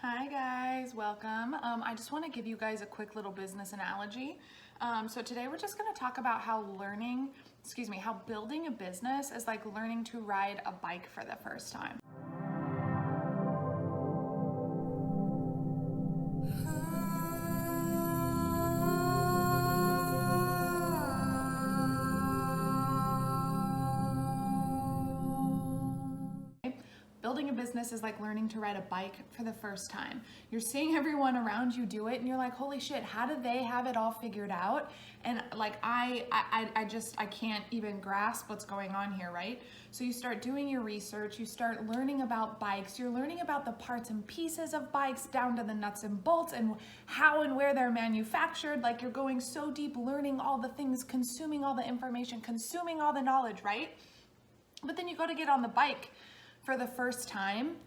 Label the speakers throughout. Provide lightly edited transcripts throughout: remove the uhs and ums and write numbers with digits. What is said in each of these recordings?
Speaker 1: Hi guys, welcome. I just want to give you guys a quick little business analogy. So today we're just going to talk about how how building a business is like learning to ride a bike for the first time. Building a business is like learning to ride a bike for the first time. You're seeing everyone around you do it and you're like, holy shit, how do they have it all figured out? And like, I can't even grasp what's going on here, right? So you start doing your research, you start learning about bikes, you're learning about the parts and pieces of bikes down to the nuts and bolts and how and where they're manufactured. Like you're going so deep, learning all the things, consuming all the information, consuming all the knowledge, right? But then you go to get on the bike for the first time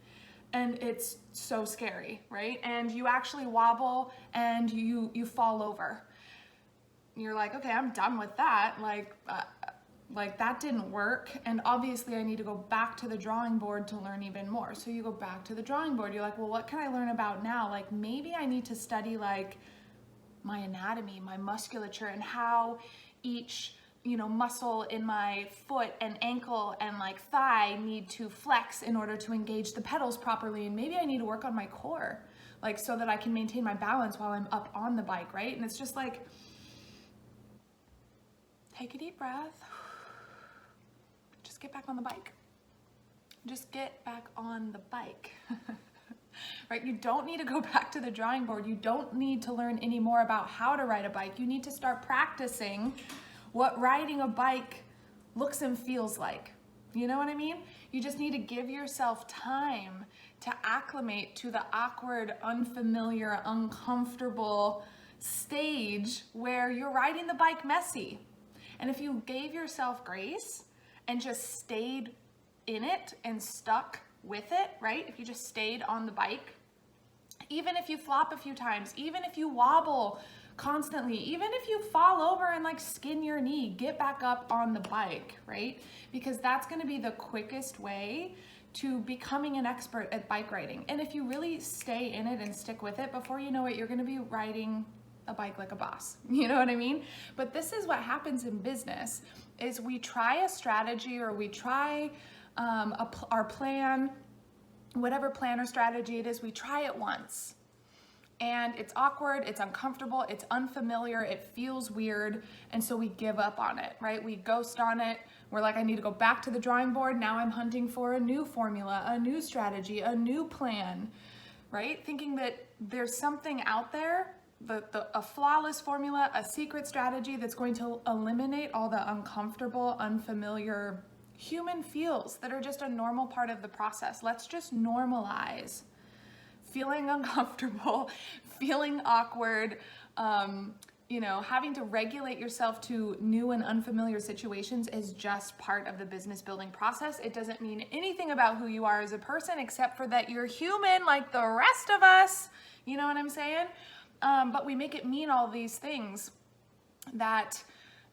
Speaker 1: and it's so scary, right? And you actually wobble and you fall over. You're like, okay, I'm done with that. Like that didn't work. And obviously I need to go back to the drawing board to learn even more. So you go back to the drawing board. You're like, well, what can I learn about now? Like maybe I need to study like my anatomy, my musculature, and how each muscle in my foot and ankle and like thigh need to flex in order to engage the pedals properly. And maybe I need to work on my core, like so that I can maintain my balance while I'm up on the bike, right? And it's just like, take a deep breath. Just get back on the bike. Just get back on the bike. Right? You don't need to go back to the drawing board. You don't need to learn any more about how to ride a bike. You need to start practicing what riding a bike looks and feels like. You know what I mean? You just need to give yourself time to acclimate to the awkward, unfamiliar, uncomfortable stage where you're riding the bike messy. And if you gave yourself grace and just stayed in it and stuck with it, right? If you just stayed on the bike, even if you flop a few times, even if you wobble constantly, even if you fall over and like skin your knee, get back up on the bike, right? Because that's going to be the quickest way to becoming an expert at bike riding. And if you really stay in it and stick with it, before you know it, you're going to be riding a bike like a boss. You know what I mean? But this is what happens in business is we try a strategy or we try our plan, whatever plan or strategy it is, we try it once. And it's awkward, it's uncomfortable, it's unfamiliar, it feels weird, and so we give up on it, right? We ghost on it. We're like, I need to go back to the drawing board. Now I'm hunting for a new formula, a new strategy, a new plan, right? Thinking that there's something out there, a flawless formula, a secret strategy that's going to eliminate all the uncomfortable, unfamiliar human feels that are just a normal part of the process. Let's just normalize feeling uncomfortable, feeling awkward, having to regulate yourself to new and unfamiliar situations is just part of the business building process. It doesn't mean anything about who you are as a person, except for that you're human like the rest of us. You know what I'm saying? But we make it mean all these things that,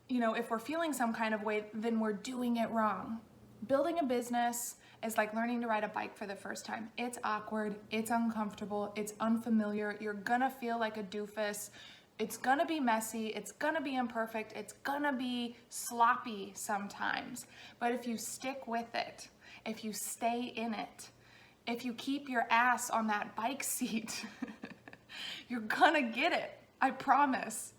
Speaker 1: if we're feeling some kind of way, then we're doing it wrong. Building a business is like learning to ride a bike for the first time. It's awkward, it's uncomfortable, it's unfamiliar. You're gonna feel like a doofus. It's gonna be messy, it's gonna be imperfect, it's gonna be sloppy sometimes. But if you stick with it, if you stay in it, if you keep your ass on that bike seat, you're gonna get it. I promise.